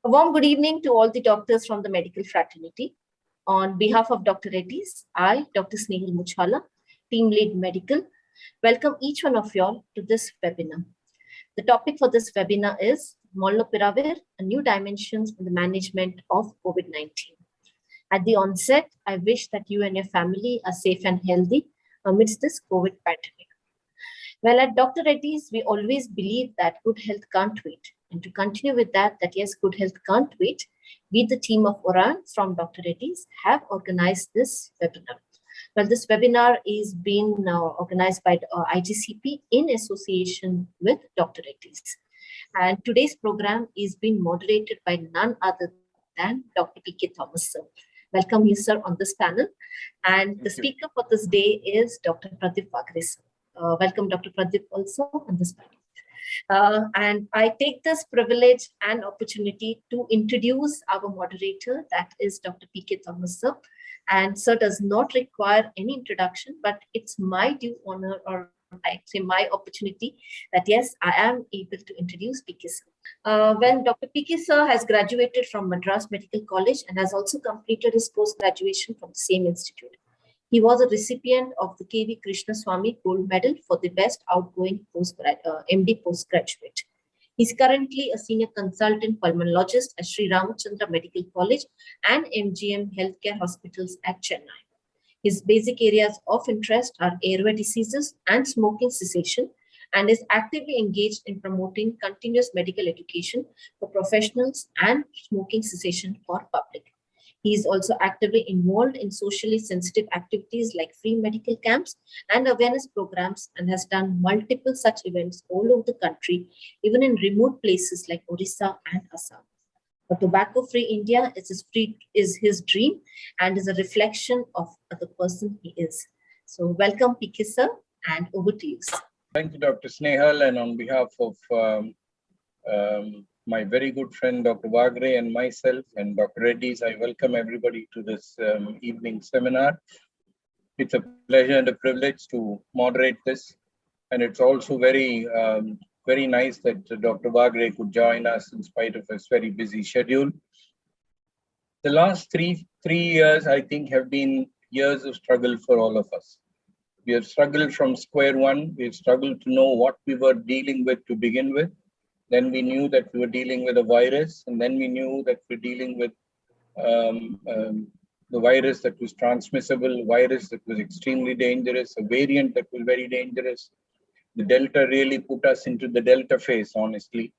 A warm good evening to all the doctors from the medical fraternity. On behalf of Dr. Reddy's, I, Dr. Snehal Muchala, Team Lead Medical, welcome each one of you all to this webinar. The topic for this webinar is Molnupiravir, a new dimensions in the management of COVID-19. At the onset, I wish that you and your family are safe and healthy amidst this COVID pandemic. Well, at Dr. Reddy's, we always believe that good health can't wait. And to continue with that, yes, good health can't wait, we, the team of Oran from Dr. Reddy's, have organized this webinar. Well, this webinar is being organized by IGCP in association with Dr. Reddy's. And today's program is being moderated by none other than Dr. P.K. Thomas, sir. Welcome you, sir, on this panel. And the speaker for this day is Dr. Pradeep Vagre, sir. Welcome, Dr. Pradeep, also on this panel. And I take this privilege and opportunity to introduce our moderator, that is Dr. P.K. Thomas, sir. And sir does not require any introduction, but it's my due honor, or I say my opportunity, that yes, I am able to introduce P.K. sir. Well, Dr. P.K. sir has graduated from Madras Medical College and has also completed his post-graduation from the same institute. He was a recipient of the K.V. Krishnaswamy Gold Medal for the Best Outgoing MD Postgraduate. He's currently a senior consultant pulmonologist at Sri Ramachandra Medical College and MGM Healthcare Hospitals at Chennai. His basic areas of interest are airway diseases and smoking cessation, and is actively engaged in promoting continuous medical education for professionals and smoking cessation for public. He is also actively involved in socially sensitive activities like free medical camps and awareness programs, and has done multiple such events all over the country, even in remote places like Orissa and Assam. A tobacco-free India is his dream and is a reflection of the person he is. So welcome, P.K. sir, and over to you, sir. Thank you, Dr. Snehal, and on behalf of my very good friend, Dr. Vagre, and myself, and Dr. Reddy's, I welcome everybody to this evening seminar. It's a pleasure and a privilege to moderate this. And it's also very, very nice that Dr. Vagre could join us in spite of his very busy schedule. The last three years, I think, have been years of struggle for all of us. We have struggled from square one. We've struggled to know what we were dealing with to begin with. Then we knew that we were dealing with a virus, and then we knew that we're dealing with the virus that was transmissible, a virus that was extremely dangerous, a variant that was very dangerous. The Delta really put us into the Delta phase, honestly,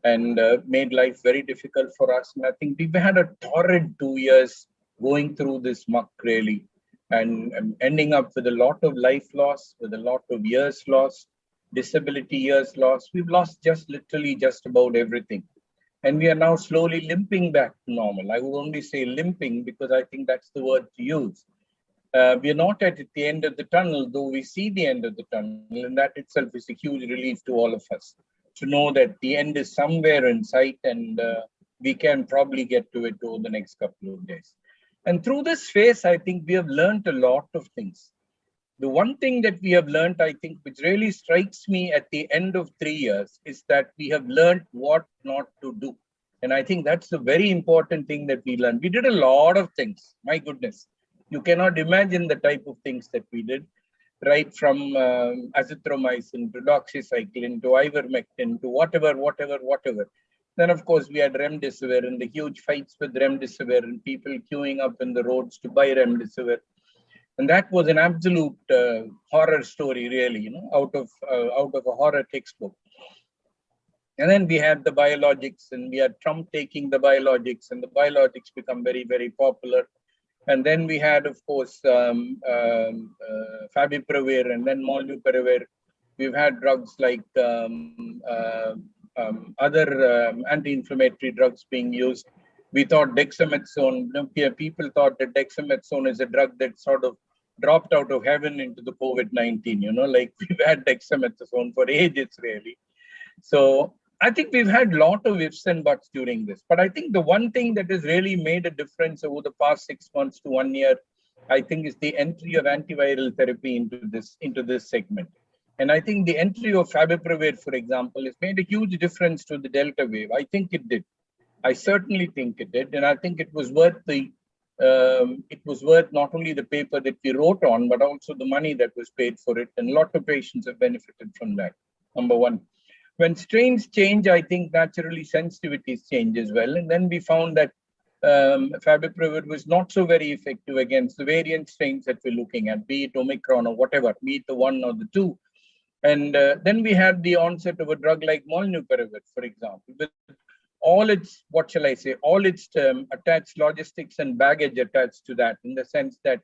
and made life very difficult for us. And I think we've had a torrid 2 years going through this muck, really, and ending up with a lot of life loss, with a lot of years lost, disability years lost. We've lost literally just about everything. And we are now slowly limping back to normal. I would only say limping because I think that's the word to use. We are not at the end of the tunnel, though we see the end of the tunnel, and that itself is a huge relief to all of us to know that the end is somewhere in sight, and we can probably get to it over the next couple of days. And through this phase, I think we have learned a lot of things. The one thing that we have learned, I think, which really strikes me at the end of 3 years, is that we have learned what not to do. And I think that's a very important thing that we learned. We did a lot of things, my goodness. You cannot imagine the type of things that we did, right from azithromycin to doxycycline to ivermectin to whatever. Then, of course, we had remdesivir and the huge fights with remdesivir and people queuing up in the roads to buy remdesivir. And that was an absolute horror story, really, you know, out of a horror textbook. And then we had the biologics, and we had Trump taking the biologics, and the biologics become very, very popular. And then we had, of course, favipiravir and then molnupiravir. We've had drugs like other anti-inflammatory drugs being used. We thought dexamethasone, people thought that dexamethasone is a drug that sort of dropped out of heaven into the COVID-19, you know, like we've had dexamethasone for ages, really. So I think we've had a lot of ifs and buts during this. But I think the one thing that has really made a difference over the past 6 months to 1 year, I think, is the entry of antiviral therapy into this segment. And I think the entry of favipiravir, for example, has made a huge difference to the Delta wave. I think it did. I certainly think it did, and I think it was worth not only the paper that we wrote on, but also the money that was paid for it, and a lot of patients have benefited from that. Number one. When strains change, I think naturally sensitivities change as well, and then we found that favipiravir was not so very effective against the variant strains that we're looking at, be it Omicron or whatever, be it the 1 or the 2. And then we had the onset of a drug like molnupiravir, for example, with all its, what shall I say, all its attached logistics and baggage attached to that, in the sense that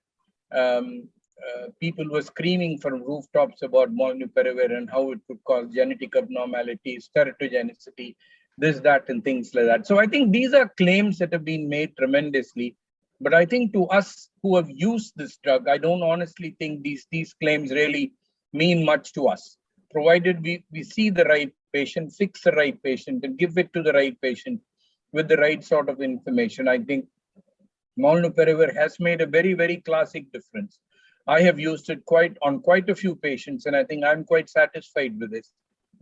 people were screaming from rooftops about molnupiravir and how it could cause genetic abnormalities, teratogenicity, this, that, and things like that. So I think these are claims that have been made tremendously. But I think to us who have used this drug, I don't honestly think these claims really mean much to us, provided we see the right patient, fix the right patient, and give it to the right patient with the right sort of information. I think molnupiravir has made a very, very classic difference. I have used it on quite a few patients, and I think I'm quite satisfied with this.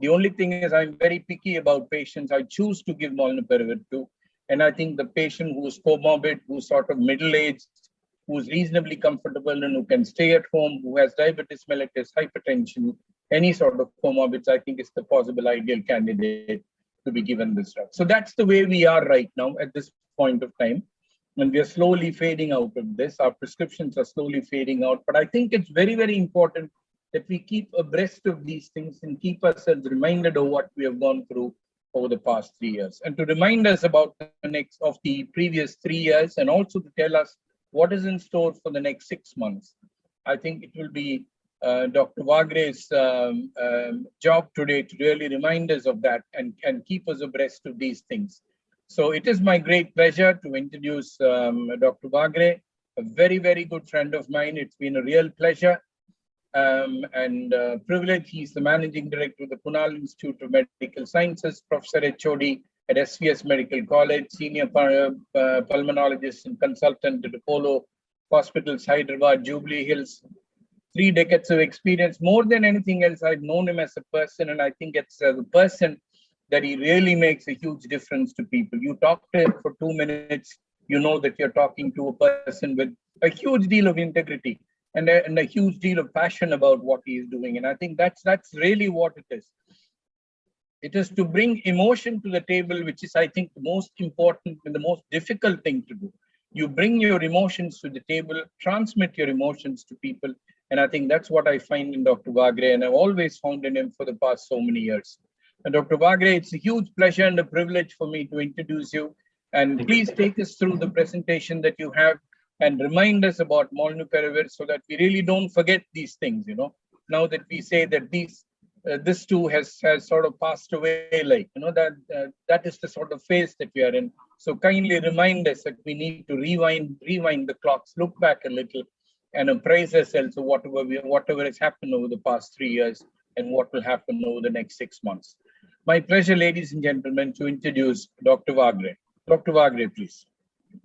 The only thing is I'm very picky about patients I choose to give molnupiravir to. And I think the patient who's comorbid, who's sort of middle-aged, who's reasonably comfortable and who can stay at home, who has diabetes mellitus, hypertension, any sort of comorbids, I think is the possible ideal candidate to be given this drug. So that's the way we are right now at this point of time. And we are slowly fading out of this. Our prescriptions are slowly fading out. But I think it's very, very important that we keep abreast of these things and keep ourselves reminded of what we have gone through over the past 3 years. And to remind us about the previous 3 years, and also to tell us what is in store for the next 6 months. I think it will be Dr. Vagre's job today to really remind us of that and keep us abreast of these things. So it is my great pleasure to introduce Dr. Vagre, a very, very good friend of mine. It's been a real pleasure and privilege. He's the managing director of the Punal Institute of Medical Sciences, Professor HOD at SVS Medical College, senior pulmonologist and consultant at Apollo Hospitals, Hyderabad, Jubilee Hills. 3 decades of experience. More than anything else, I've known him as a person, and I think it's as a person that he really makes a huge difference to people. You talk to him for 2 minutes, you know that you're talking to a person with a huge deal of integrity and a huge deal of passion about what he is doing. And I think that's really what it is. It is to bring emotion to the table, which is, I think, the most important and the most difficult thing to do. You bring your emotions to the table, transmit your emotions to people. And I think that's what I find in Dr. Vagre, and I've always found in him for the past so many years. And Dr. Vagre, it's a huge pleasure and a privilege for me to introduce you. And please take us through the presentation that you have and remind us about molnupiravir so that we really don't forget these things, you know. Now that we say that this too has sort of passed away, like, you know, that is the sort of phase that we are in. So kindly remind us that we need to rewind the clocks, look back a little, and appraise ourselves of whatever has happened over the past 3 years and what will happen over the next 6 months. My pleasure, ladies and gentlemen, to introduce Dr. Vagre. Dr. Vagre, please.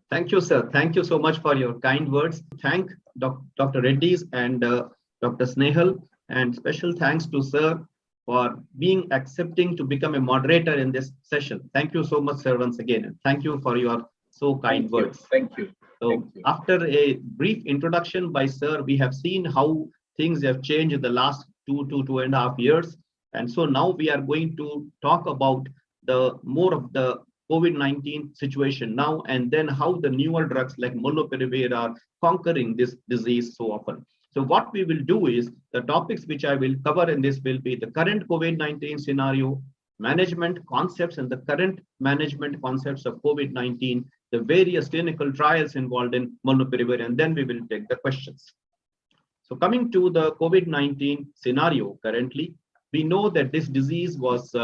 Thank you, sir. Thank you so much for your kind words. Thank Dr. Reddy's and Dr. Snehal, and special thanks to sir for being accepting to become a moderator in this session. Thank you so much, sir, once again. And thank you for your so kind words. Thank you. So after a brief introduction by sir, we have seen how things have changed in the last 2.5 years. And so now we are going to talk about the more of the COVID-19 situation now, and then how the newer drugs like molnupiravir are conquering this disease so often. So what we will do is the topics which I will cover in this will be the current COVID-19 scenario, management concepts and the current management concepts of COVID-19, the various clinical trials involved in molnupiravir, and then we will take the questions. So coming to the COVID-19 scenario currently, we know that this disease was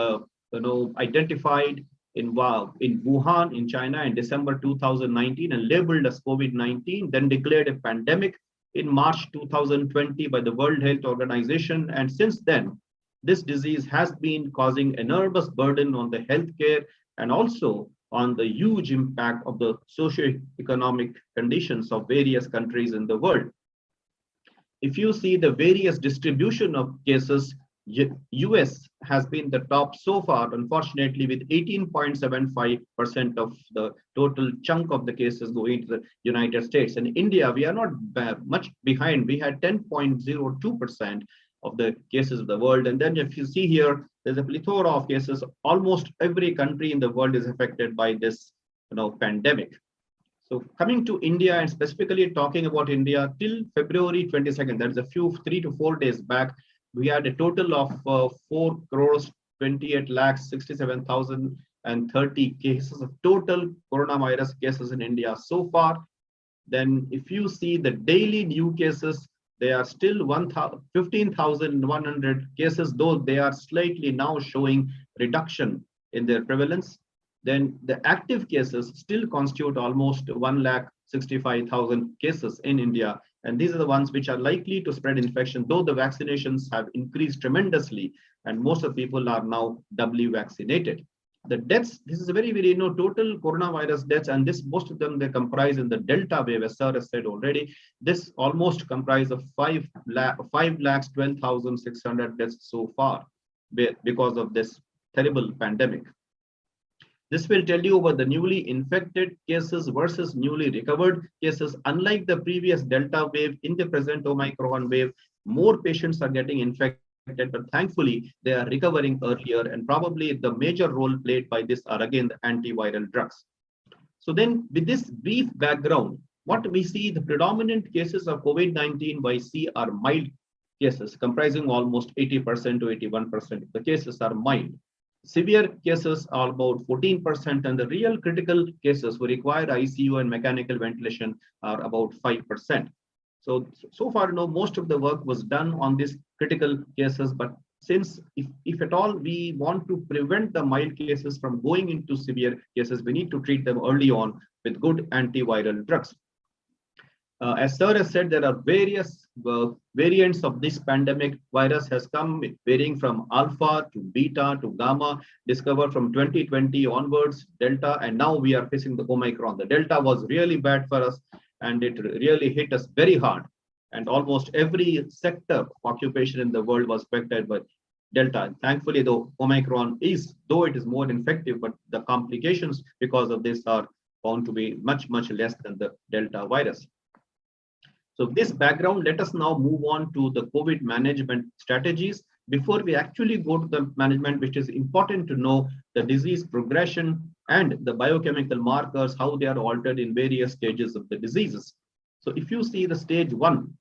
identified in Wuhan in China in December 2019 and labeled as COVID-19, then declared a pandemic in March 2020 by the World Health Organization. And since then, this disease has been causing enormous burden on the healthcare and also on the huge impact of the socio-economic conditions of various countries in the world. If you see the various distribution of cases, US has been the top so far, unfortunately, with 18.75% of the total chunk of the cases going to the United States. And India, we are not much behind. We had 10.02% of the cases of the world. And then if you see here, there's a plethora of cases. Almost every country in the world is affected by this, pandemic. So coming to India and specifically talking about India, till February 22nd, that's a few 3 to 4 days back, we had a total of 4 crores 28 lakhs 67,030 cases of total coronavirus cases in India so far. Then if you see the daily new cases, they are still 15,100 cases, though they are slightly now showing reduction in their prevalence. Then the active cases still constitute almost 1,65,000 cases in India. And these are the ones which are likely to spread infection, though the vaccinations have increased tremendously and most of the people are now doubly vaccinated. The deaths, this is a very, very, total coronavirus deaths, and this, most of them, they comprise in the Delta wave, as sir has said already. This almost comprise of 5,12,600 deaths so far because of this terrible pandemic. This will tell you about the newly infected cases versus newly recovered cases. Unlike the previous Delta wave, in the present Omicron wave, more patients are getting infected, but thankfully they are recovering earlier, and probably the major role played by this are again the antiviral drugs. So then with this brief background, what we see, the predominant cases of COVID-19 by C are mild cases, comprising almost 80% to 81% of the cases are mild. Severe cases are about 14%, and the real critical cases who require ICU and mechanical ventilation are about 5%. So far, most of the work was done on these critical cases, but since if at all we want to prevent the mild cases from going into severe cases, we need to treat them early on with good antiviral drugs. As sir has said, there are various variants of this pandemic. Virus has come varying from alpha to beta to gamma, discovered from 2020 onwards, Delta, and now we are facing the Omicron. The Delta was really bad for us, and it really hit us very hard. And almost every sector of occupation in the world was affected by Delta. And thankfully, though, Omicron though it is more infective, but the complications because of this are found to be much, much less than the Delta virus. So this background, let us now move on to the COVID management strategies. Before we actually go to the management, which is important to know the disease progression and the biochemical markers, how they are altered in various stages of the diseases. So if you see the stage 1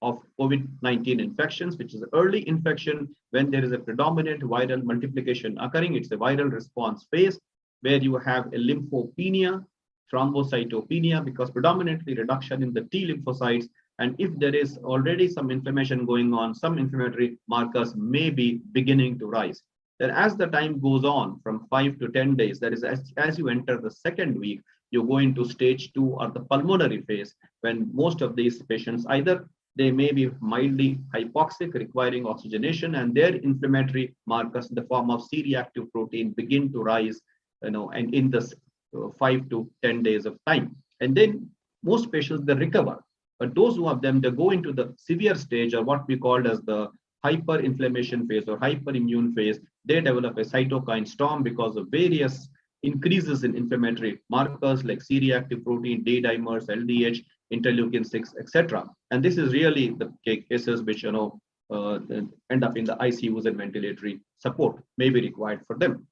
of COVID-19 infections, which is early infection, when there is a predominant viral multiplication occurring, it's a viral response phase where you have a lymphopenia, thrombocytopenia, because predominantly reduction in the T lymphocytes. And if there is already some inflammation going on, some inflammatory markers may be beginning to rise. Then as the time goes on from 5 to 10 days, that is as you enter the second week, you go into stage 2 or the pulmonary phase, when most of these patients, either they may be mildly hypoxic requiring oxygenation, and their inflammatory markers in the form of C-reactive protein begin to rise, and in this 5 to 10 days of time. And then most patients, they recover. But those who have them, they go into the severe stage, or what we called as the hyperinflammation phase or hyperimmune phase. They develop a cytokine storm because of various increases in inflammatory markers like C-reactive protein, D dimers, LDH, interleukin 6, etc. And this is really the cases which end up in the ICUs, and ventilatory support may be required for them.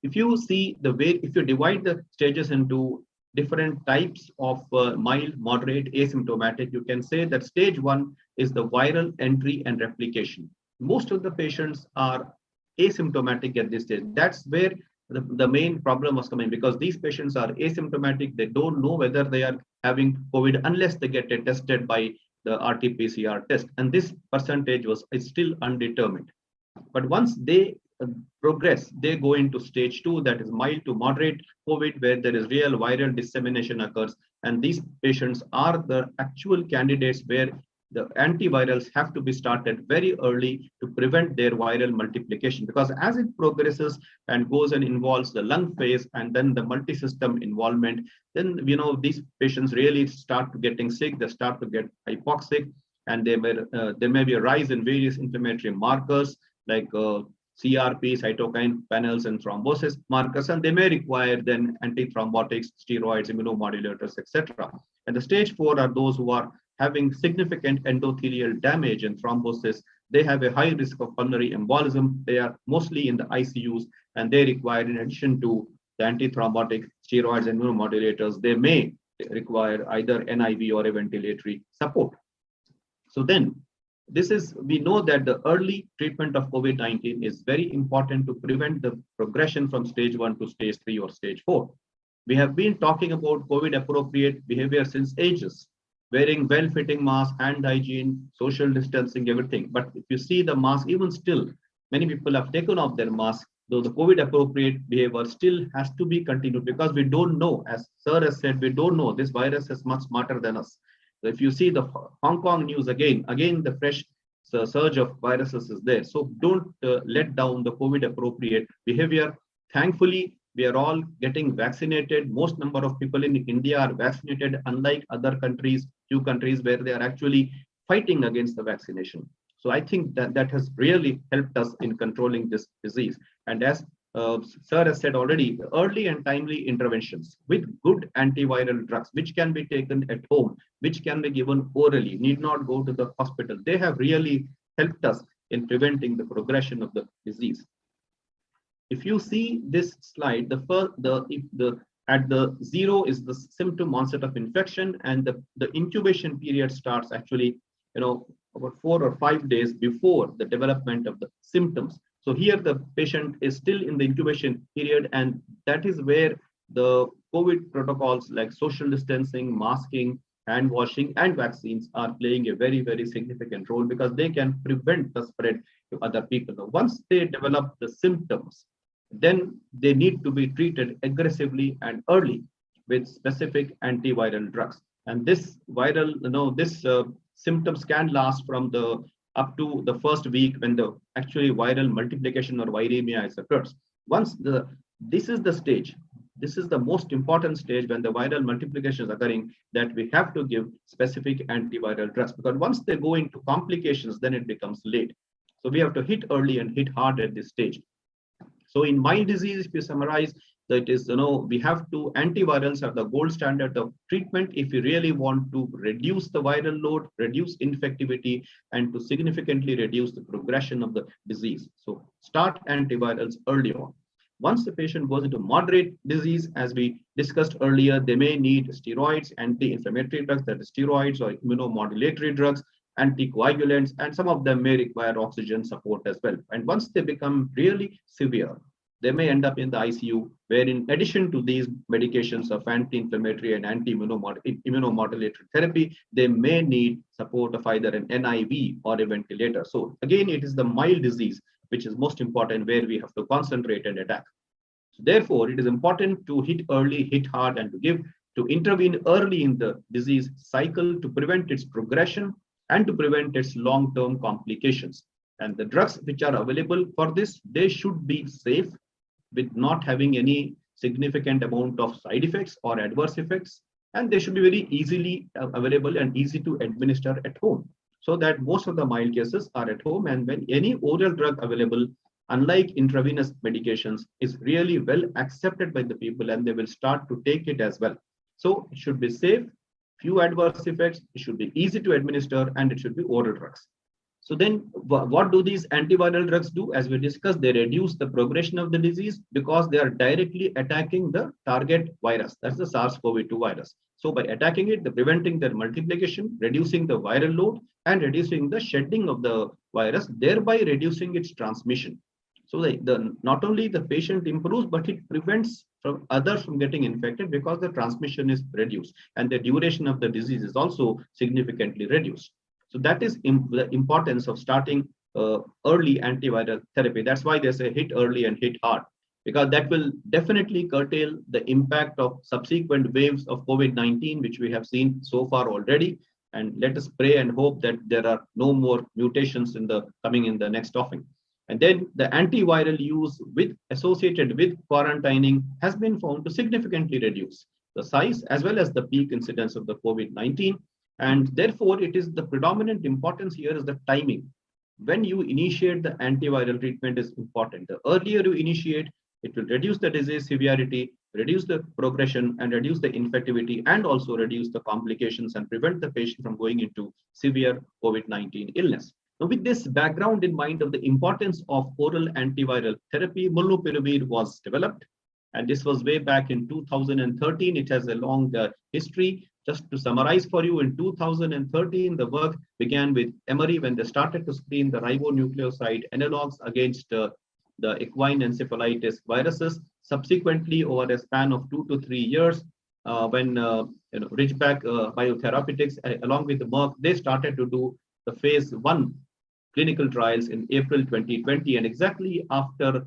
If you see the way, if you divide the stages into different types of mild, moderate, asymptomatic, you can say that stage 1 is the viral entry and replication. Most of the patients are asymptomatic at this stage. That's where the main problem was coming, because these patients are asymptomatic. They don't know whether they are having COVID unless they get tested by the RT-PCR test. And this percentage is still undetermined. But once they progress, they go into stage 2, that is mild to moderate COVID, where there is real viral dissemination occurs. And these patients are the actual candidates where the antivirals have to be started very early to prevent their viral multiplication, because as it progresses and goes and involves the lung phase and then the multi-system involvement, then these patients really start to getting sick, they start to get hypoxic, and there may be a rise in various inflammatory markers, like CRP, cytokine panels, and thrombosis markers, and they may require then antithrombotics, steroids, immunomodulators, etc. And the stage 4 are those who are having significant endothelial damage and thrombosis. They have a high risk of pulmonary embolism. They are mostly in the ICUs, and they require, in addition to the antithrombotic, steroids, and immunomodulators, they may require either NIV or a ventilatory support. So then, we know that the early treatment of COVID-19 is very important to prevent the progression from stage 1 to stage 3 or stage 4. We have been talking about COVID appropriate behavior since ages, wearing well-fitting masks, hand hygiene, social distancing, everything. But if you see the mask, even still, many people have taken off their mask, though the COVID appropriate behavior still has to be continued, because we don't know, as Sir has said, we don't know. This virus is much smarter than us. So if you see the Hong Kong news again the fresh surge of viruses is there. So don't let down the COVID appropriate behavior. Thankfully, we are all getting vaccinated. Most number of people in India are vaccinated, unlike other countries, few countries where they are actually fighting against the vaccination. So I think that has really helped us in controlling this disease. And as Sir has said already, early and timely interventions with good antiviral drugs, which can be taken at home, which can be given orally, need not go to the hospital. They have really helped us in preventing the progression of the disease. If you see this slide, at the 0 is the symptom onset of infection, and the incubation period starts actually, about 4 or 5 days before the development of the symptoms. So here the patient is still in the incubation period, and that is where the COVID protocols like social distancing, masking, hand washing, and vaccines are playing a very, very significant role, because they can prevent the spread to other people. Now, once they develop the symptoms, then they need to be treated aggressively and early with specific antiviral drugs. And this symptoms can last from up to the first week, when the actually viral multiplication or viremia occurs. This is the stage, this is the most important stage when the viral multiplication is occurring, that we have to give specific antiviral drugs, because once they go into complications, then it becomes late. So we have to hit early and hit hard at this stage. So in mild disease, if you summarize, that is, we have to, antivirals are the gold standard of treatment if you really want to reduce the viral load, reduce infectivity, and to significantly reduce the progression of the disease. So start antivirals early on. Once the patient goes into moderate disease, as we discussed earlier, they may need steroids, anti-inflammatory drugs, that is steroids, or immunomodulatory drugs, anticoagulants, and some of them may require oxygen support as well. And once they become really severe, they may end up in the ICU, where in addition to these medications of anti-inflammatory and anti-immunomodulatory therapy, they may need support of either an NIV or a ventilator. So again, it is the mild disease which is most important, where we have to concentrate and attack. So therefore, it is important to hit early, hit hard, and to intervene early in the disease cycle to prevent its progression and to prevent its long-term complications. And the drugs which are available for this, they should be safe, with not having any significant amount of side effects or adverse effects, and they should be very easily available and easy to administer at home, so that most of the mild cases are at home. And when any oral drug available, unlike intravenous medications, is really well accepted by the people, and they will start to take it as well. So it should be safe, few adverse effects, it should be easy to administer, and it should be oral drugs. So then what do these antiviral drugs do? As we discussed, they reduce the progression of the disease, because they are directly attacking the target virus. That's the SARS-CoV-2 virus. So by attacking it, they're preventing their multiplication, reducing the viral load, and reducing the shedding of the virus, thereby reducing its transmission. So not only the patient improves, but it prevents others from getting infected, because the transmission is reduced, and the duration of the disease is also significantly reduced. So that is the importance of starting early antiviral therapy. That's why they say hit early and hit hard, because that will definitely curtail the impact of subsequent waves of COVID-19, which we have seen so far already. And let us pray and hope that there are no more mutations coming in the next offing. And then the antiviral use associated with quarantining has been found to significantly reduce the size as well as the peak incidence of the COVID-19. And therefore, it is the predominant importance here is the timing. when you initiate the antiviral treatment is important. The earlier you initiate, it will reduce the disease severity, reduce the progression, and reduce the infectivity, and also reduce the complications and prevent the patient from going into severe COVID-19 illness. Now, with this background in mind of the importance of oral antiviral therapy, molnupiravir was developed. And this was way back in 2013. It has a long history. Just to summarize for you, in 2013, the work began with Emory when they started to screen the ribonucleoside analogs against the equine encephalitis viruses. Subsequently, over a span of 2 to 3 years, when Ridgeback Biotherapeutics, along with the Merck, they started to do the phase 1 clinical trials in April 2020, and exactly after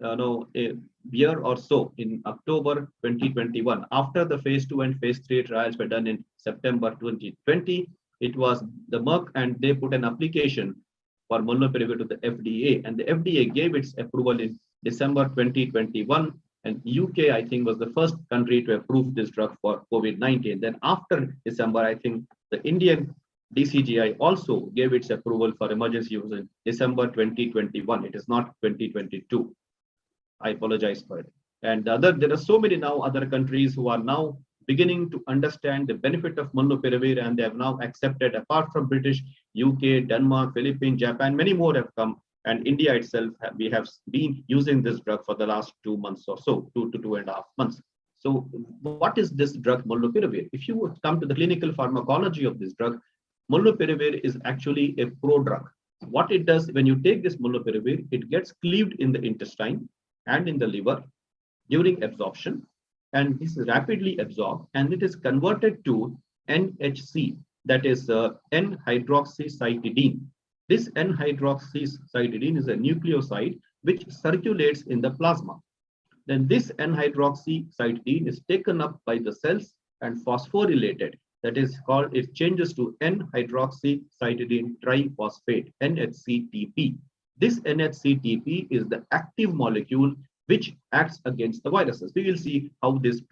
a year or so, in October 2021, after the phase 2 and phase 3 trials were done in September 2020, it was the Merck, and they put an application for molnupiravir to the FDA, and the FDA gave its approval in December 2021. And UK, I think, was the first country to approve this drug for COVID-19. Then after December, I think the Indian DCGI also gave its approval for emergency use in December 2021. It is not 2022. I apologize for it. And there are so many now other countries who are now beginning to understand the benefit of molnupiravir, and they have now accepted, apart from British, UK, Denmark, Philippines, Japan, many more have come. And India itself, we have been using this drug for the last 2 months or so, 2 to 2.5 months. So what is this drug molnupiravir? If you would come to the clinical pharmacology of this drug, molnupiravir is actually a prodrug. What it does, when you take this molnupiravir, it gets cleaved in the intestine and in the liver during absorption, and this is rapidly absorbed, and it is converted to NHC, that is N-hydroxycytidine. This N-hydroxycytidine is a nucleoside which circulates in the plasma. Then this N-hydroxycytidine is taken up by the cells and phosphorylated. That is called, it changes to N-hydroxycytidine triphosphate, NHCTP. This NHCTP is the active molecule which acts against the viruses. We will see how this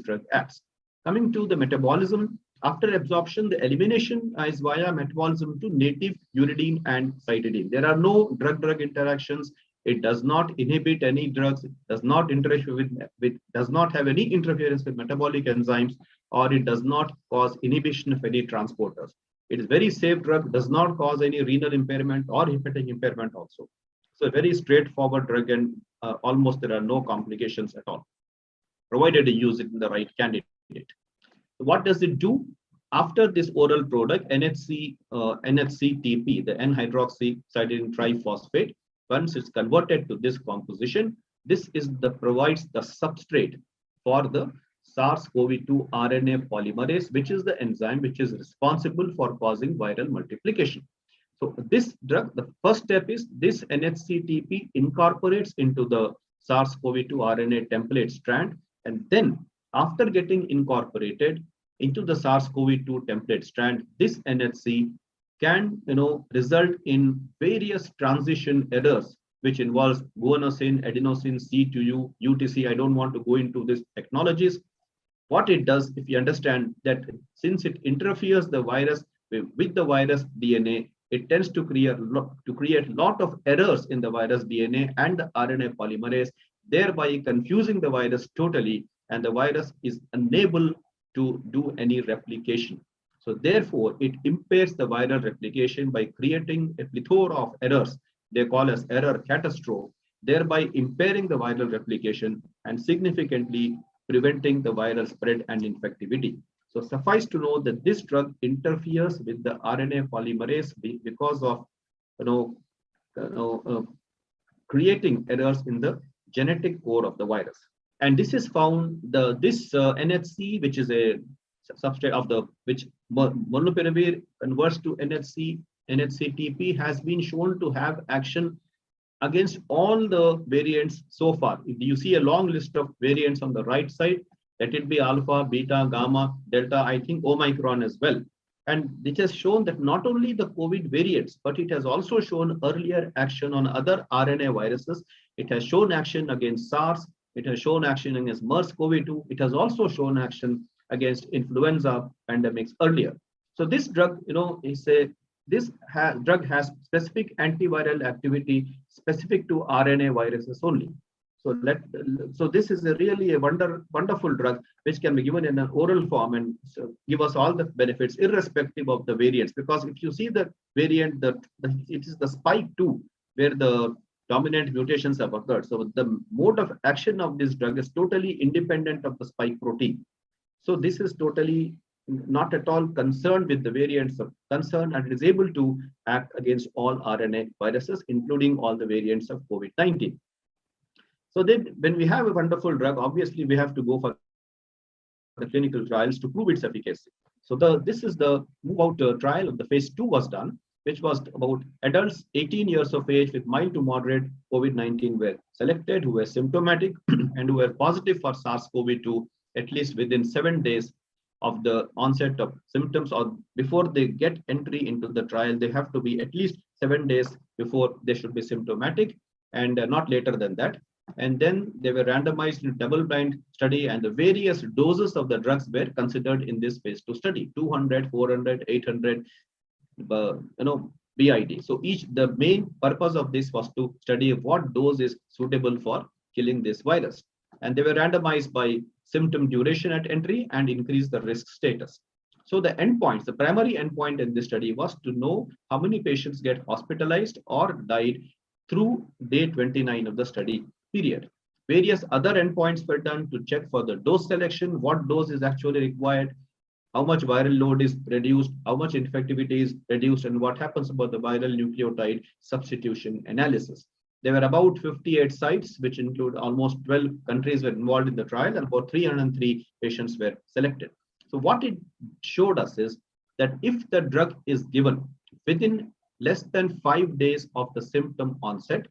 drug acts. Coming to the metabolism, after absorption, the elimination is via metabolism to native uridine and cytidine. There are no drug-drug interactions. It does not inhibit any drugs. It does not interfere does not have any interference with metabolic enzymes, or it does not cause inhibition of any transporters. It is very safe drug, does not cause any renal impairment or hepatic impairment also. So a very straightforward drug, and almost there are no complications at all, provided you use it in the right candidate. What does it do? After this oral product, NHCTP, the N-hydroxycytidine triphosphate, once it's converted to this composition, this is provides the substrate for the SARS-CoV-2 RNA polymerase, which is the enzyme which is responsible for causing viral multiplication. So this drug, the first step is this NHCTP incorporates into the SARS-CoV-2 RNA template strand, and then after getting incorporated into the SARS-CoV-2 template strand, this NHC can result in various transition errors, which involves guanosine, adenosine, C2U, UTC. I don't want to go into these technologies. What it does, if you understand that since it interferes the virus with the virus DNA, it tends to create a lot of errors in the virus DNA and the RNA polymerase, thereby confusing the virus totally, and the virus is unable to do any replication. So therefore, it impairs the viral replication by creating a plethora of errors, they call as error catastrophe, thereby impairing the viral replication and significantly preventing the viral spread and infectivity. So suffice to know that this drug interferes with the RNA polymerase because of creating errors in the genetic core of the virus. And this is found, this NHC, which is a substrate of which molnupiravir converts to NHCTP, has been shown to have action against all the variants so far. You see a long list of variants on the right side, let it be alpha, beta, gamma, delta, I think Omicron as well. And it has shown that not only the COVID variants, but it has also shown earlier action on other RNA viruses. It has shown action against SARS. It has shown action against MERS-CoV-2. It has also shown action against influenza pandemics earlier. So this drug, is a This drug has specific antiviral activity specific to RNA viruses only. So this is really a wonderful drug which can be given in an oral form and give us all the benefits irrespective of the variants. Because if you see the variant, it is the spike 2 where the dominant mutations have occurred. So the mode of action of this drug is totally independent of the spike protein. So this is totally not at all concerned with the variants of concern, and it is able to act against all RNA viruses, including all the variants of COVID-19. So then when we have a wonderful drug, obviously we have to go for the clinical trials to prove its efficacy. So this is the move out trial of the phase 2 was done, which was about adults 18 years of age with mild to moderate COVID-19 were selected, who were symptomatic and who were positive for SARS-CoV-2 at least within 7 days of the onset of symptoms, or before they get entry into the trial, they have to be at least 7 days before they should be symptomatic, and not later than that. And then they were randomized in a double-blind study, and the various doses of the drugs were considered in this phase 2 study: 200, 400, 800, BID. So the main purpose of this was to study what dose is suitable for killing this virus. And they were randomized by symptom duration at entry and increase the risk status. So the endpoints, the primary endpoint in this study was to know how many patients get hospitalized or died through day 29 of the study period. Various other endpoints were done to check for the dose selection, what dose is actually required, how much viral load is reduced, how much infectivity is reduced, and what happens about the viral nucleotide substitution analysis. There were about 58 sites, which include almost 12 countries were involved in the trial, and about 303 patients were selected. So what it showed us is that if the drug is given within less than 5 days of the symptom onset,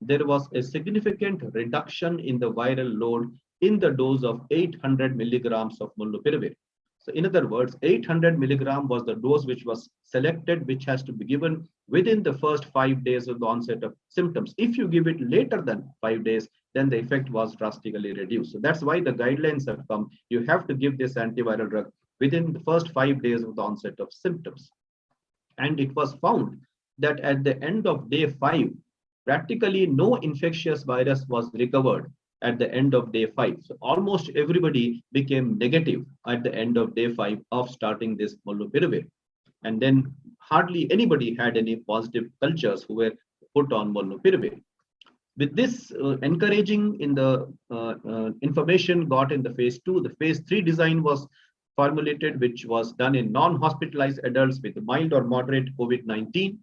there was a significant reduction in the viral load in the dose of 800 milligrams of molnupiravir. So in other words, 800 milligram was the dose which was selected, which has to be given within the first 5 days of the onset of symptoms. If you give it later than 5 days, then the effect was drastically reduced. So that's why the guidelines have come. You have to give this antiviral drug within the first 5 days of the onset of symptoms. And it was found that at the end of day 5, practically no infectious virus was recovered at the end of day 5. So almost everybody became negative at the end of day 5 of starting this molnupiravir. And then hardly anybody had any positive cultures who were put on molnupiravir. With this encouraging in the information got in the phase 2, the phase 3 design was formulated, which was done in non-hospitalized adults with mild or moderate COVID-19.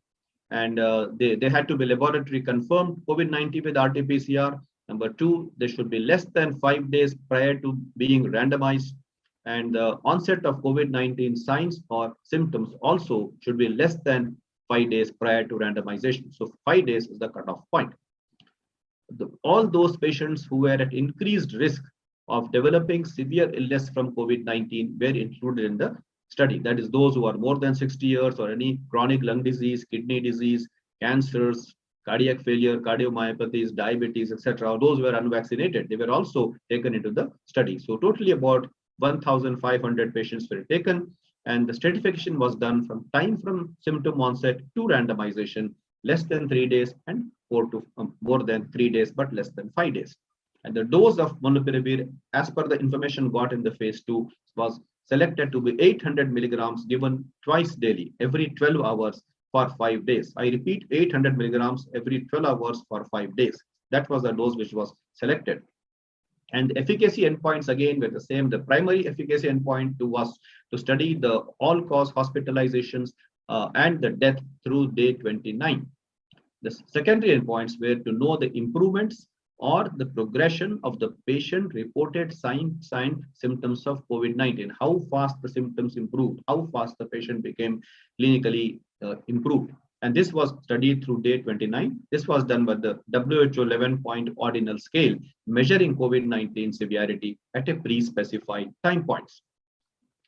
And they had to be laboratory confirmed COVID-19 with RT-PCR. Number 2, they should be less than 5 days prior to being randomized. And the onset of COVID-19 signs or symptoms also should be less than 5 days prior to randomization. So 5 days is the cutoff point. All those patients who were at increased risk of developing severe illness from COVID-19 were included in the study. That is, those who are more than 60 years or any chronic lung disease, kidney disease, cancers, cardiac failure, cardiomyopathies, diabetes, etc. Those who were unvaccinated, they were also taken into the study. So totally about 1,500 patients were taken, and the stratification was done from symptom onset to randomization, less than 3 days, and more than 3 days, but less than 5 days. And the dose of molnupiravir, as per the information got in the phase 2, was selected to be 800 milligrams given twice daily, every 12 hours for 5 days. I repeat, 800 milligrams every 12 hours for 5 days. That was the dose which was selected. And the efficacy endpoints again were the same. The primary efficacy endpoint was to study the all-cause hospitalizations and the death through day 29. The secondary endpoints were to know the improvements or the progression of the patient reported signs symptoms of COVID-19, how fast the symptoms improved, how fast the patient became clinically improved. And this was studied through day 29. This was done by the WHO 11-point ordinal scale, measuring COVID-19 severity at a pre-specified time points.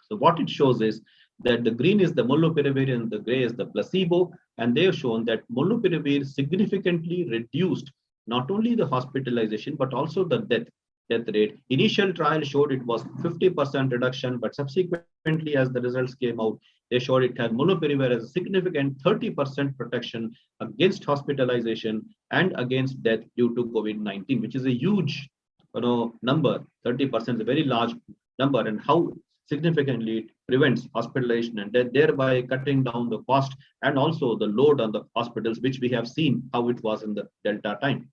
So what it shows is that the green is the molnupiravir and the gray is the placebo. And they have shown that molnupiravir significantly reduced not only the hospitalization, but also the death. death rate. Initial trial showed it was 50% reduction, but subsequently, as the results came out, they showed it had molnupiravir as a significant 30% protection against hospitalization and against death due to COVID-19, which is a huge, number. 30% is a very large number, and how significantly it prevents hospitalization and death, thereby cutting down the cost and also the load on the hospitals, which we have seen how it was in the Delta time.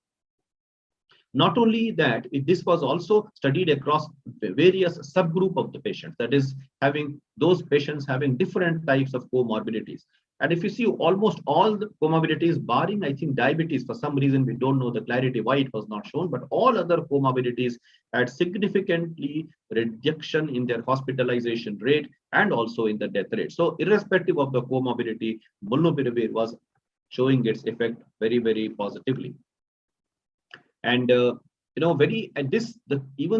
Not only that, this was also studied across various subgroup of the patients, that is, having those patients having different types of comorbidities. And if you see almost all the comorbidities, barring, I think, diabetes, for some reason, we don't know the clarity why it was not shown, but all other comorbidities had significantly reduction in their hospitalization rate and also in the death rate. So irrespective of the comorbidity, molnupiravir was showing its effect very, very positively. And even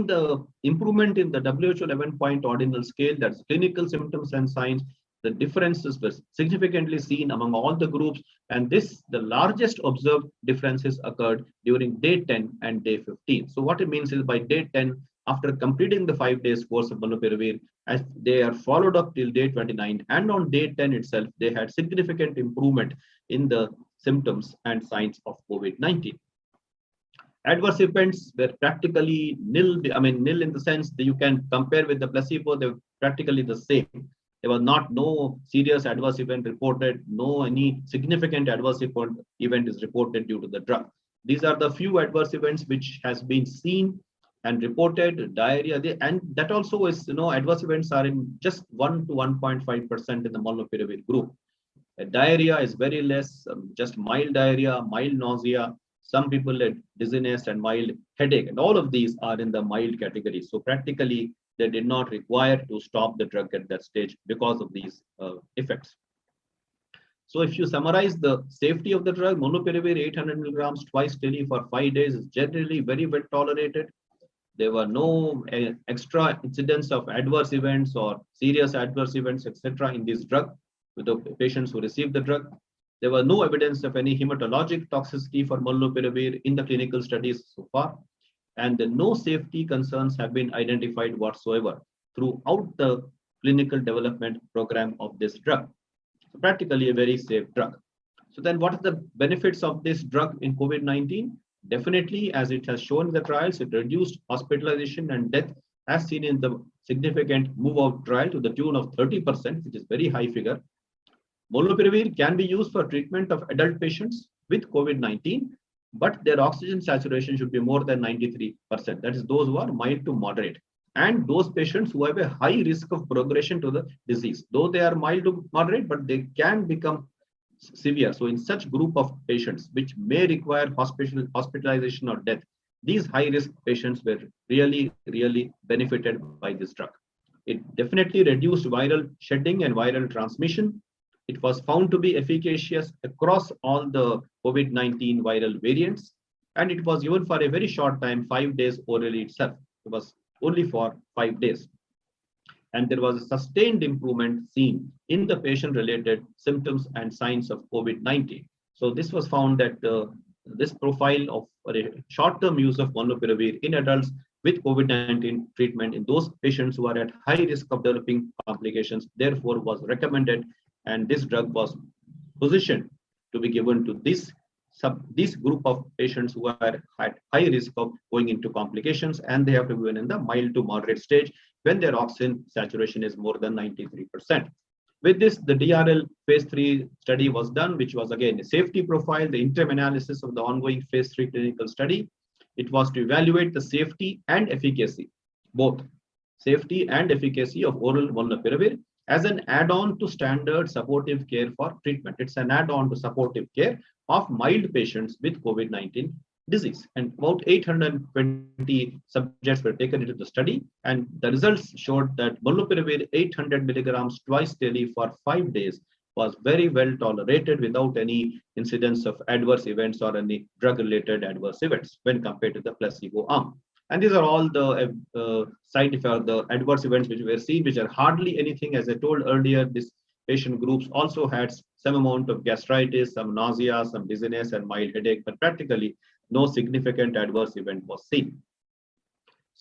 the improvement in the WHO 11-point ordinal scale, that's clinical symptoms and signs, the differences were significantly seen among all the groups, and the largest observed differences occurred during day 10 and day 15. So what it means is by day 10, after completing the 5 days course of molnupiravir, as they are followed up till day 29, and on day 10 itself, they had significant improvement in the symptoms and signs of COVID-19. Adverse events were practically nil. I mean, nil in the sense that you can compare with the placebo, they were practically the same. There was no serious adverse event reported, any significant adverse event is reported due to the drug. These are the few adverse events which has been seen and reported. Diarrhea, and that also is, adverse events are in just 1 to 1.5% in the molnupiravir group. Diarrhea is very less, just mild diarrhea, mild nausea. Some people had dizziness and mild headache, and all of these are in the mild category. So practically, they did not require to stop the drug at that stage because of these effects. So if you summarize the safety of the drug, molnupiravir 800 milligrams twice daily for 5 days is generally very well tolerated. There were no extra incidents of adverse events or serious adverse events, etc. in this drug with the patients who received the drug. There was no evidence of any hematologic toxicity for molnupiravir in the clinical studies so far, and no safety concerns have been identified whatsoever throughout the clinical development program of this drug. So practically a very safe drug. So then what are the benefits of this drug in COVID-19? Definitely, as it has shown in the trials, it reduced hospitalization and death as seen in the significant move-out trial to the tune of 30%, which is very high figure. Molnupiravir can be used for treatment of adult patients with COVID-19, but their oxygen saturation should be more than 93%. That is those who are mild to moderate, and those patients who have a high risk of progression to the disease. Though they are mild to moderate, but they can become severe. So in such group of patients, which may require hospitalization or death, these high-risk patients were really, really benefited by this drug. It definitely reduced viral shedding and viral transmission. It was found to be efficacious across all the COVID-19 viral variants, and it was given for a very short time, 5 days orally itself. It was only for 5 days. And there was a sustained improvement seen in the patient-related symptoms and signs of COVID-19. So this was found that this profile of a short-term use of molnupiravir in adults with COVID-19 treatment in those patients who are at high risk of developing complications, therefore was recommended, and this drug was positioned to be given to this group of patients who are at high risk of going into complications, and they have to be given in the mild to moderate stage when their oxygen saturation is more than 93%. With this, the DRL phase 3 study was done, which was again a safety profile, the interim analysis of the ongoing phase 3 clinical study. It was to evaluate the safety and efficacy, both safety and efficacy of oral molnupiravir as an add-on to standard supportive care for treatment. It's an add-on to supportive care of mild patients with COVID-19 disease. And about 820 subjects were taken into the study, and the results showed that molnupiravir 800 milligrams twice daily for 5 days was very well tolerated without any incidence of adverse events or any drug-related adverse events when compared to the placebo arm. And these are all the side effects, the adverse events which were seen, which are hardly anything. As I told earlier, this patient groups also had some amount of gastritis, some nausea, some dizziness, and mild headache, but practically no significant adverse event was seen.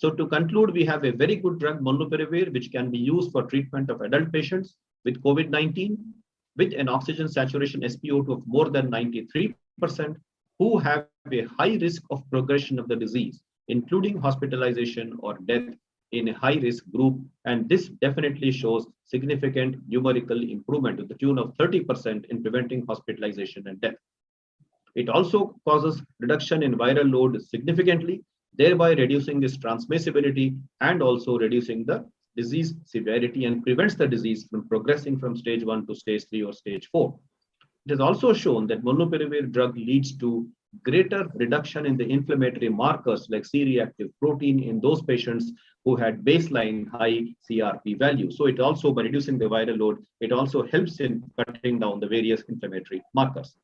So to conclude, we have a very good drug, molnupiravir, which can be used for treatment of adult patients with COVID-19 with an oxygen saturation SpO2 of more than 93%, who have a high risk of progression of the disease, including hospitalization or death in a high risk group. And this definitely shows significant numerical improvement to the tune of 30% in preventing hospitalization and death. It also causes reduction in viral load significantly, thereby reducing its transmissibility and also reducing the disease severity and prevents the disease from progressing from stage 1 to stage 3 or stage 4. It is also shown that molnupiravir drug leads to greater reduction in the inflammatory markers like C-reactive protein in those patients who had baseline high CRP value. So it also, by reducing the viral load, it also helps in cutting down the various inflammatory markers.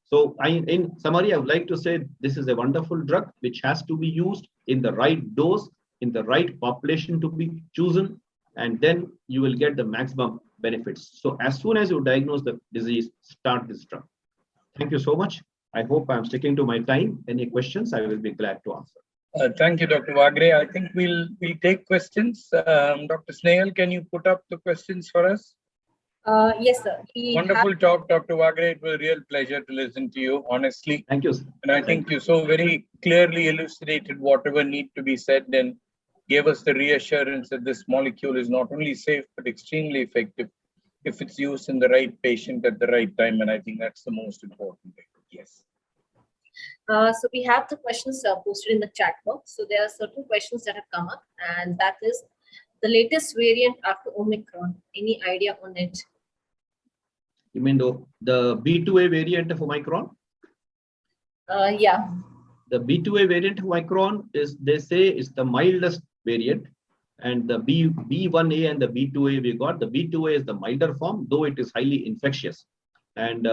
So in summary, I would like to say this is a wonderful drug which has to be used in the right dose, in the right population to be chosen, and then you will get the maximum benefits. So as soon as you diagnose the disease, start this drug. Thank you so much. I hope I'm sticking to my time. Any questions, I will be glad to answer. Thank you, Dr. Vagre. I think we'll take questions. Dr. Snehal, can you put up the questions for us? Yes, sir. Wonderful talk, Dr. Vagre. It was a real pleasure to listen to you, honestly. Thank you, sir. And I think you so very clearly elucidated whatever need to be said and gave us the reassurance that this molecule is not only safe, but extremely effective if it's used in the right patient at the right time. And I think that's the most important thing. Yes. So we have the questions posted in the chat box. So there are certain questions that have come up, and that is the latest variant after Omicron. Any idea on it? You mean the B2A variant of Omicron? Yeah. The B2A variant of Omicron is, they say, is the mildest variant, and the B1A and the B2A we got. The B2A is the milder form, though it is highly infectious, and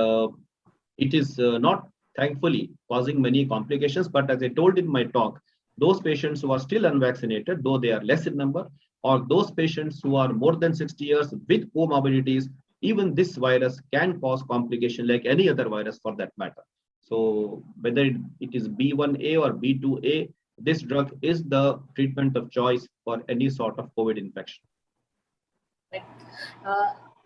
it is not, thankfully, causing many complications. But as I told in my talk, those patients who are still unvaccinated, though they are less in number, or those patients who are more than 60 years with comorbidities, even this virus can cause complication like any other virus for that matter. So whether it is B1A or B2A, this drug is the treatment of choice for any sort of COVID infection. Right.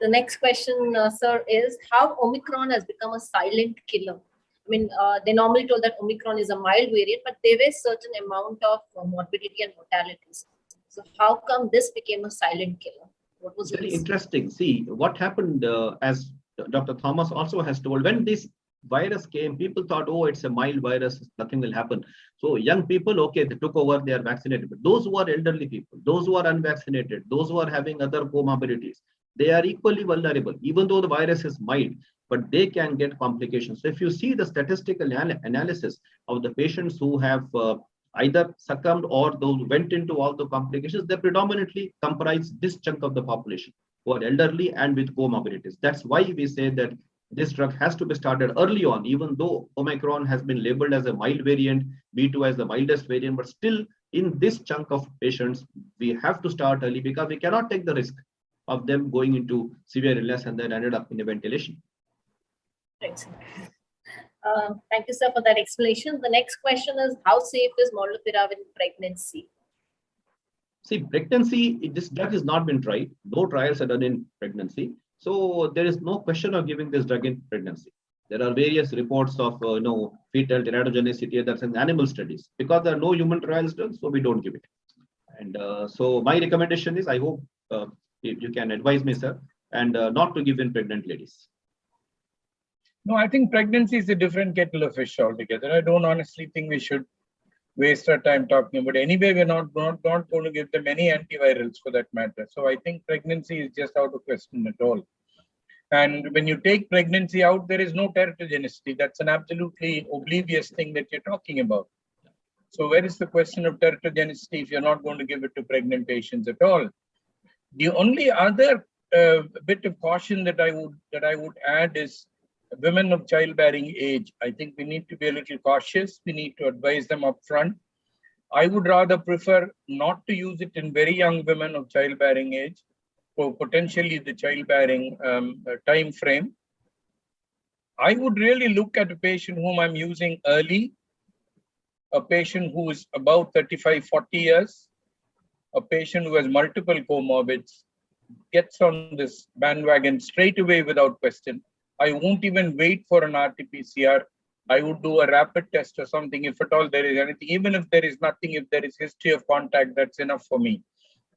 The next question, sir, is how Omicron has become a silent killer. I mean, they normally told that Omicron is a mild variant, but there was certain amount of morbidity and mortalities. So how come this became a silent killer? What was very interesting? See, what happened, as Dr. Thomas also has told, when this virus came, people thought, oh, it's a mild virus, nothing will happen. So young people, okay, they took over, they are vaccinated. But those who are elderly people, those who are unvaccinated, those who are having other comorbidities, they are equally vulnerable, even though the virus is mild, but they can get complications. So if you see the statistical analysis of the patients who have either succumbed or those who went into all the complications, they predominantly comprise this chunk of the population who are elderly and with comorbidities. That's why we say that this drug has to be started early on, even though Omicron has been labeled as a mild variant, B2 as the mildest variant, but still in this chunk of patients, we have to start early because we cannot take the risk of them going into severe illness and then ended up in a ventilation. Thanks. Thank you, sir, for that explanation. The next question is, how safe is molnupiravir in pregnancy? See, pregnancy, this drug has not been tried. No trials are done in pregnancy. So there is no question of giving this drug in pregnancy. There are various reports of fetal teratogenicity, that's in animal studies. Because there are no human trials done, so we don't give it. And so my recommendation is, I hope if you can advise me, sir, and not to give in pregnant ladies. No, I think pregnancy is a different kettle of fish altogether. I don't honestly think we should waste our time talking about it. Anyway, we're not going to give them any antivirals for that matter. So I think pregnancy is just out of question at all. And when you take pregnancy out, there is no teratogenicity. That's an absolutely oblivious thing that you're talking about. So where is the question of teratogenicity if you're not going to give it to pregnant patients at all? The only other bit of caution that I would add is women of childbearing age. I think we need to be a little cautious. We need to advise them upfront. I would rather prefer not to use it in very young women of childbearing age for potentially the childbearing time frame. I would really look at a patient whom I'm using early, a patient who is about 35, 40 years, a patient who has multiple comorbids, gets on this bandwagon straight away without question. I won't even wait for an RT-PCR. I would do a rapid test or something if at all there is anything. Even if there is nothing, if there is history of contact, that's enough for me.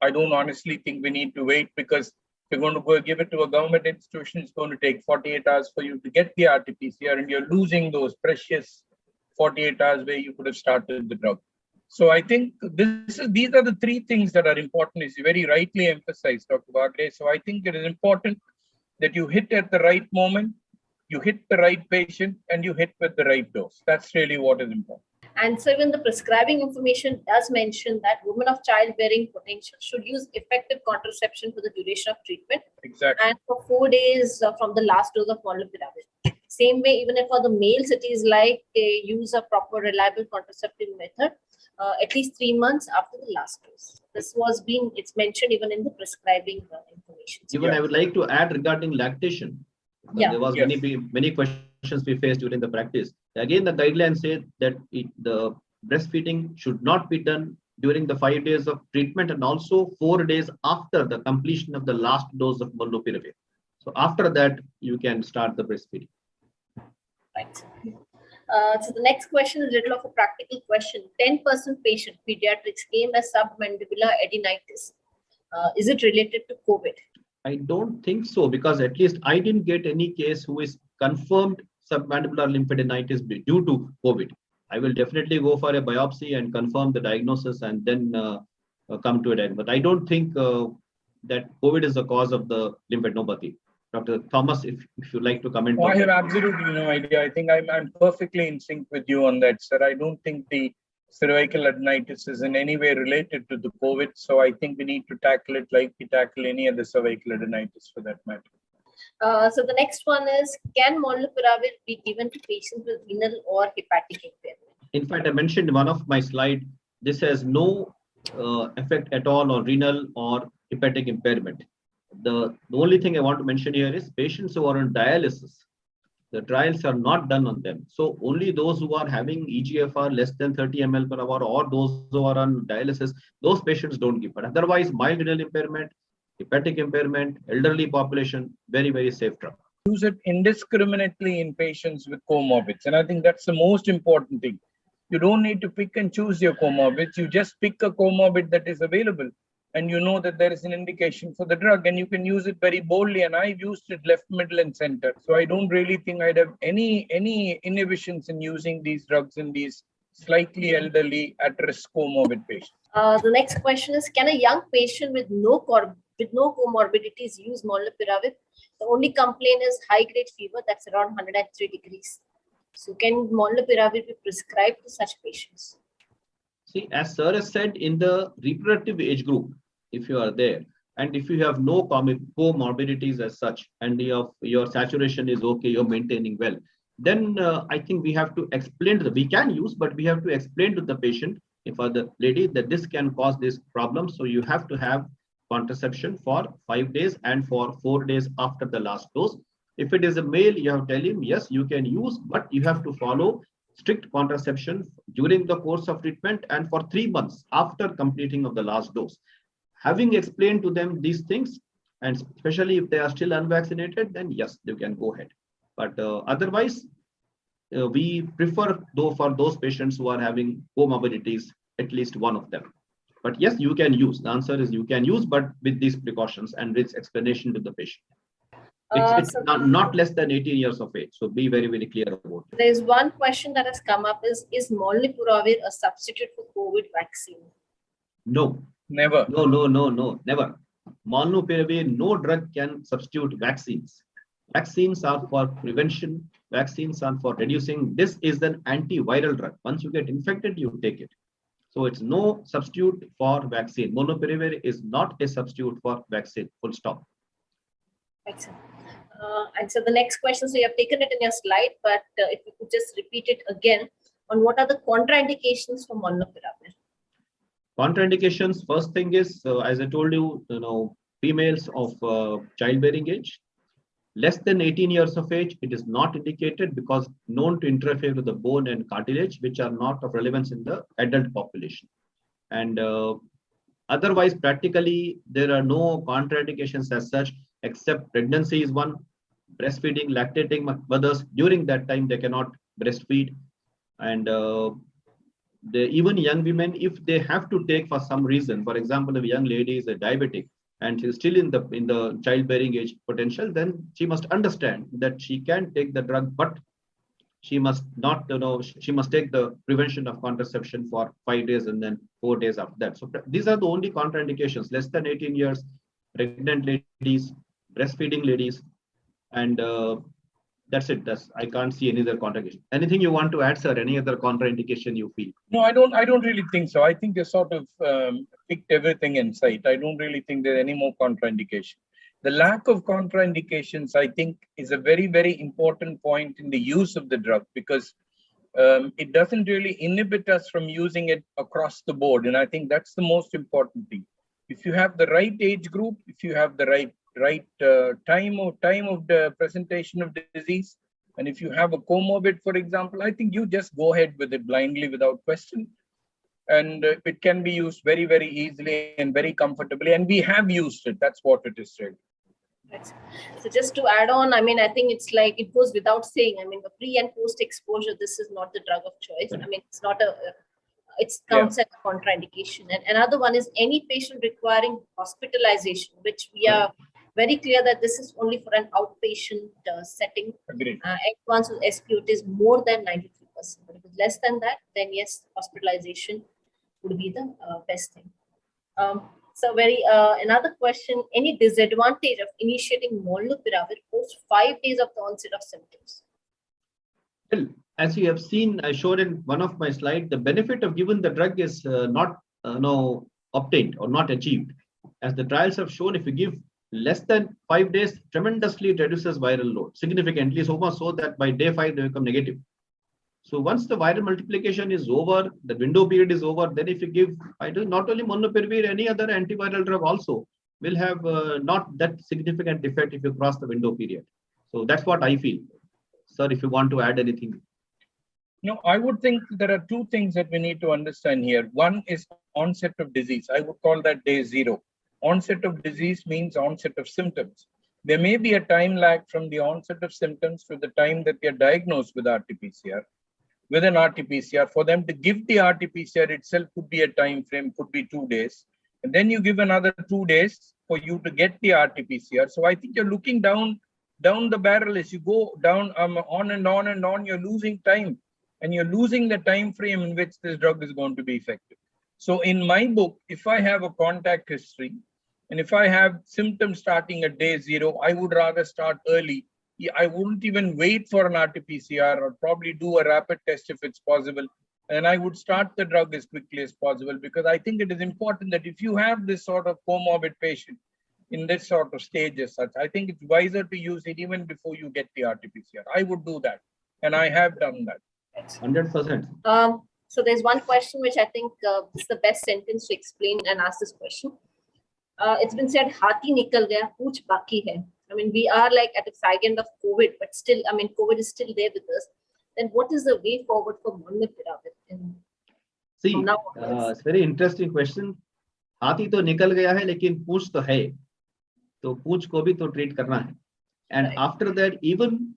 I don't honestly think we need to wait, because if you're going to go give it to a government institution, it's going to take 48 hours for you to get the RT-PCR, and you're losing those precious 48 hours where you could have started the drug. So I think these are the three things that are important, as you very rightly emphasized, Dr. Bagre. So I think it is important that you hit at the right moment, you hit the right patient, and you hit with the right dose. That's really what is important. And so even the prescribing information does mention that women of childbearing potential should use effective contraception for the duration of treatment. Exactly. And for 4 days from the last dose of molnupiravir. Same way, even if for the males, it is like they use a proper, reliable contraceptive method at least 3 months after the last dose. It's mentioned even in the prescribing information. Even I would like to add regarding lactation. Yeah. There was many questions we faced during the practice. Again, the guidelines say that the breastfeeding should not be done during the 5 days of treatment, and also 4 days after the completion of the last dose of molnupiravir. So after that, you can start the breastfeeding. Right. So the next question is a little of a practical question. 10% patient pediatrics came as submandibular adenitis. Is it related to COVID? I don't think so, because at least I didn't get any case who is confirmed submandibular lymphadenitis due to COVID. I will definitely go for a biopsy and confirm the diagnosis and then come to it. But I don't think that COVID is the cause of the lymphadenopathy. Dr. Thomas, if you like to comment. I have absolutely no idea. I think I'm perfectly in sync with you on that, sir. I don't think the cervical adenitis is in any way related to the COVID. So I think we need to tackle it like we tackle any other cervical adenitis for that matter. So the next one is, can molnupiravir be given to patients with renal or hepatic impairment? In fact, I mentioned in one of my slides, this has no effect at all on renal or hepatic impairment. The only thing I want to mention here is patients who are on dialysis, the trials are not done on them. So only those who are having EGFR less than 30 ml per hour, or those who are on dialysis, those patients don't give. But otherwise, mild renal impairment, hepatic impairment, elderly population, very, very safe drug. Use it indiscriminately in patients with comorbids. And I think that's the most important thing. You don't need to pick and choose your comorbids. You just pick a comorbid that is available, and you know that there is an indication for the drug, and you can use it very boldly. And I've used it left, middle, and center. So I don't really think I'd have any inhibitions in using these drugs in these slightly elderly at-risk comorbid patients. The next question is, can a young patient with no comorbidities use molnupiravir? The only complaint is high-grade fever that's around 103 degrees. So can molnupiravir be prescribed to such patients? See, as Sir has said, in the reproductive age group, if you are there, and if you have no comorbidities as such, and your saturation is okay, you're maintaining well, then I think we have to explain we can use, but we have to explain to the patient, for the lady, that this can cause this problem. So you have to have contraception for 5 days and for 4 days after the last dose. If it is a male, you have to tell him, yes, you can use, but you have to follow strict contraception during the course of treatment and for 3 months after completing of the last dose. Having explained to them these things, and especially if they are still unvaccinated, then yes, they can go ahead. But otherwise, we prefer for those patients who are having comorbidities, at least one of them. But yes, you can use. The answer is you can use, but with these precautions and with explanation to the patient. It's not less than 18 years of age. So be very, very clear about it. There is one question that has come up is molnupiravir a substitute for COVID vaccine? No. Never. No, never. Molnupiravir, no drug can substitute vaccines. Vaccines are for prevention. Vaccines are for reducing. This is an antiviral drug. Once you get infected, you take it. So it's no substitute for vaccine. Molnupiravir is not a substitute for vaccine. Full stop. Excellent. And so the next question, so you have taken it in your slide, but if you could just repeat it again on what are the contraindications for molnupiravir? Contraindications, first thing is, as I told you, females of childbearing age, Less than 18 years of age, it is not indicated because known to interfere with the bone and cartilage, which are not of relevance in the adult population. And otherwise, practically, there are no contraindications as such, except pregnancy is one, breastfeeding, lactating mothers. During that time, they cannot breastfeed. And even young women, if they have to take for some reason, for example, if a young lady is a diabetic and she's still in the childbearing age potential, then she must understand that she can take the drug, but she must not, she must take the prevention of contraception for 5 days and then 4 days after that. So these are the only contraindications: less than 18 years, pregnant ladies, breastfeeding ladies, and that's it. I can't see any other contraindication. Anything you want to add, sir? Any other contraindication you feel? No, I don't really think so. I think you sort of picked everything in sight. I don't really think there's any more contraindication. The lack of contraindications, I think, is a very, very important point in the use of the drug, because it doesn't really inhibit us from using it across the board. And I think that's the most important thing. If you have the right age group, if you have the right time of the presentation of the disease, and if you have a comorbid, for example, I think you just go ahead with it blindly without question. And it can be used very, very easily and very comfortably. And we have used it. That's what it is, really. Right. So just to add on, I mean, I think it's like, it goes without saying, I mean, the pre and post exposure, this is not the drug of choice. I mean, it's not it counts as a contraindication. And another one is any patient requiring hospitalization, which we are very clear that this is only for an outpatient setting. Agreed. Once with SPOT is more than 93%. But if it's less than that, then yes, hospitalization would be the best thing. So another question, any disadvantage of initiating molnupiravir post 5 days of the onset of symptoms? Well, as you have seen, I showed in one of my slides, the benefit of given the drug is not obtained or not achieved. As the trials have shown, if you give less than 5 days, tremendously reduces viral load significantly, so much so that by day 5 they become negative. So once the viral multiplication is over, the window period is over, then if you give, not only molnupiravir, any other antiviral drug also will have not that significant effect if you cross the window period. So that's what I feel. Sir, if you want to add anything. No, I would think there are two things that we need to understand here. One is onset of disease. I would call that day 0. Onset of disease means onset of symptoms. There may be a time lag from the onset of symptoms to the time that they are diagnosed with RT-PCR. With an RT-PCR, for them to give the RT-PCR itself could be a time frame, could be 2 days. And then you give another 2 days for you to get the RT-PCR. So I think you're looking down the barrel. As you go down on and on and on, you're losing time. And you're losing the time frame in which this drug is going to be effective. So in my book, if I have a contact history, and if I have symptoms starting at day 0, I would rather start early. I wouldn't even wait for an RT-PCR, or probably do a rapid test if it's possible. And I would start the drug as quickly as possible, because I think it is important that if you have this sort of comorbid patient in this sort of stage as such, I think it's wiser to use it even before you get the RT-PCR. I would do that. And I have done that. 100%. So there's one question which I think is the best sentence to explain and ask this question. It's been said, "Hathi nikal gaya, pooch baki hai." I mean, we are like at the fag end of COVID, but still, I mean, COVID is still there with us. Then what is the way forward for molnupiravir? See, it's very interesting question. हाथी तो निकल गया है, लेकिन पूंछ तो है, तो पूंछ को भी तो treat करना है. And after that, even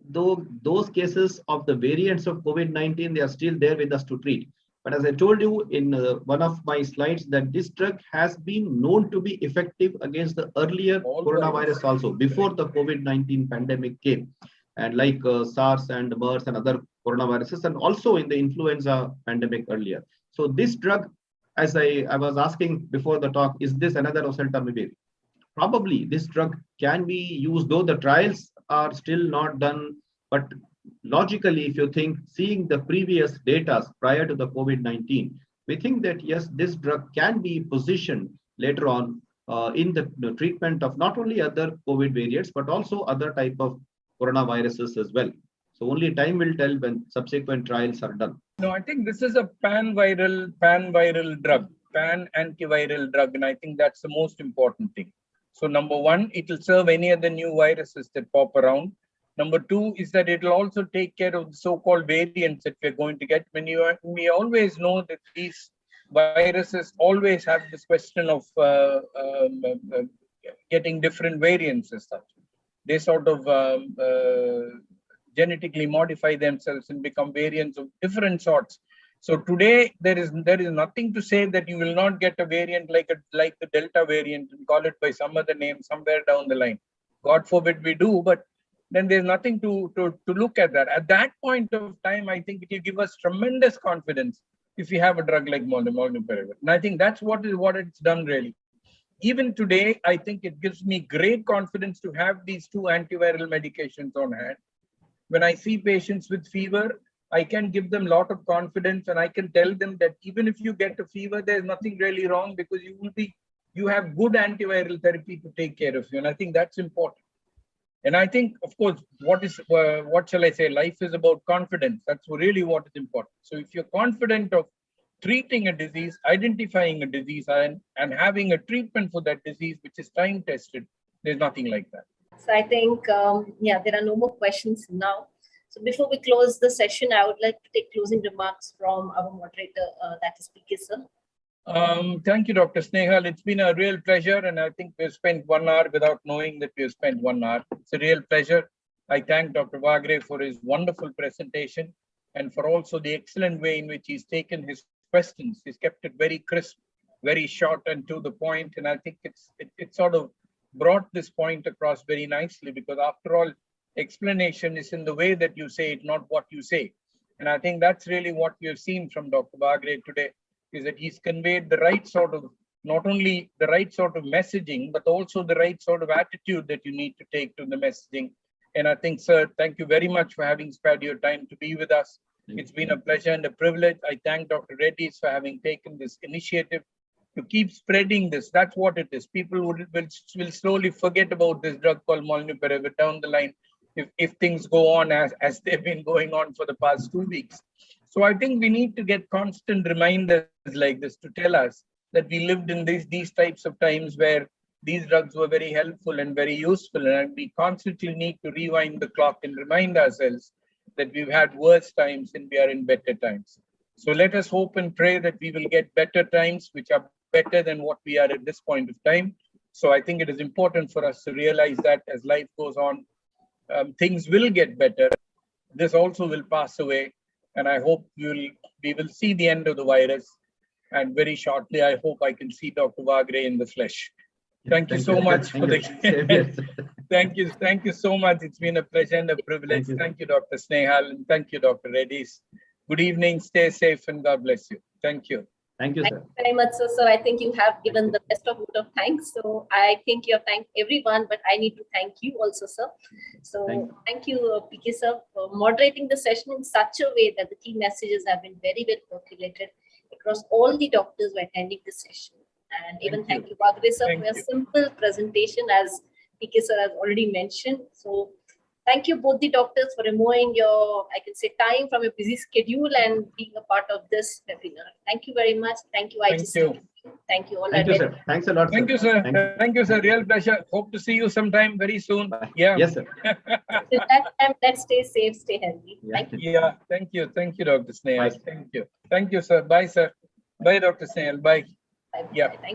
though those cases of the variants of COVID-19, they are still there with us to treat. But as I told you in one of my slides, that this drug has been known to be effective against the earlier coronavirus also, before the COVID-19 pandemic came. And like SARS and MERS and other coronaviruses, and also in the influenza pandemic earlier. So this drug, as I was asking before the talk, is this another oseltamivir? Probably this drug can be used, though the trials are still not done. But logically, if you think, seeing the previous data prior to the COVID-19, we think that yes, this drug can be positioned later on in the treatment of not only other COVID variants, but also other type of coronaviruses as well. So only time will tell when subsequent trials are done. No, I think this is a pan-viral drug, pan-antiviral drug, and I think that's the most important thing. So number one, it will serve any other new viruses that pop around. Number two is that it will also take care of the so-called variants that we're going to get. We always know that these viruses always have this question of getting different variants and such. They sort of genetically modify themselves and become variants of different sorts. So today there is nothing to say that you will not get a variant like the Delta variant and call it by some other name somewhere down the line. God forbid we do, but then there's nothing to look at that. At that point of time, I think it will give us tremendous confidence if we have a drug like molnupiravir. And I think that's what it's done really. Even today, I think it gives me great confidence to have these two antiviral medications on hand. When I see patients with fever, I can give them a lot of confidence, and I can tell them that even if you get a fever, there's nothing really wrong because you have good antiviral therapy to take care of you. And I think that's important. And I think, of course, what shall I say? Life is about confidence. That's really what is important. So if you're confident of treating a disease, identifying a disease, and having a treatment for that disease, which is time tested, there's nothing like that. So I think, there are no more questions now. So before we close the session, I would like to take closing remarks from our moderator, that is PK sir. Thank you, Dr. Snehal. It's been a real pleasure, and I think we've spent 1 hour without knowing that we've spent 1 hour. It's a real pleasure. I thank Dr. Vagre for his wonderful presentation and for also the excellent way in which he's taken his questions. He's kept it very crisp, very short and to the point, and I think it sort of brought this point across very nicely because after all, explanation is in the way that you say it, not what you say. And I think that's really what we have seen from Dr. Vagre today, is that he's conveyed the right sort of, not only the right sort of messaging, but also the right sort of attitude that you need to take to the messaging. And I think, sir, thank you very much for having spared your time to be with us. It's been a pleasure and a privilege. I thank Dr. Reddy's for having taken this initiative to keep spreading this. That's what it is. People will slowly forget about this drug called molnupiravir down the line if things go on as they've been going on for the past 2 weeks. So I think we need to get constant reminders like this to tell us that we lived in these types of times where these drugs were very helpful and very useful. And we constantly need to rewind the clock and remind ourselves that we've had worse times and we are in better times. So let us hope and pray that we will get better times, which are better than what we are at this point of time. So I think it is important for us to realize that as life goes on, things will get better. This also will pass away. And I hope we will see the end of the virus. And very shortly, I hope I can see Dr. Vagre in the flesh. Thank you so much for the thank you so much. It's been a pleasure and a privilege. Thank you, Dr. Snehal, and thank you, Dr. Reddy's. Good evening, stay safe, and God bless you. Thank you. Thank you, sir. Thank you very much, sir. So I think you have given the best of vote of thanks. So I think you have thanked everyone, but I need to thank you also, sir. So thank you, PK sir, for moderating the session in such a way that the key messages have been very well percolated across all the doctors who are attending the session. And even thank you, Vagre sir, for your simple presentation, as PK sir has already mentioned. So thank you both the doctors for removing your, I can say, time from your busy schedule and being a part of this webinar. Thank you very much. Thank you, IGC. Thank you all. Thank you, sir. Thanks a lot, sir. Thank you, sir. Thank you, sir. Real pleasure. Hope to see you sometime very soon. Yeah. Yes, sir. Till that time, let's stay safe, stay healthy. Thank you. Yeah. Thank you. Thank you, Dr. Snehal. Thank you. Thank you, sir. Bye, sir. Bye, Dr. Snehal. Bye. Bye. Yeah. Thank you.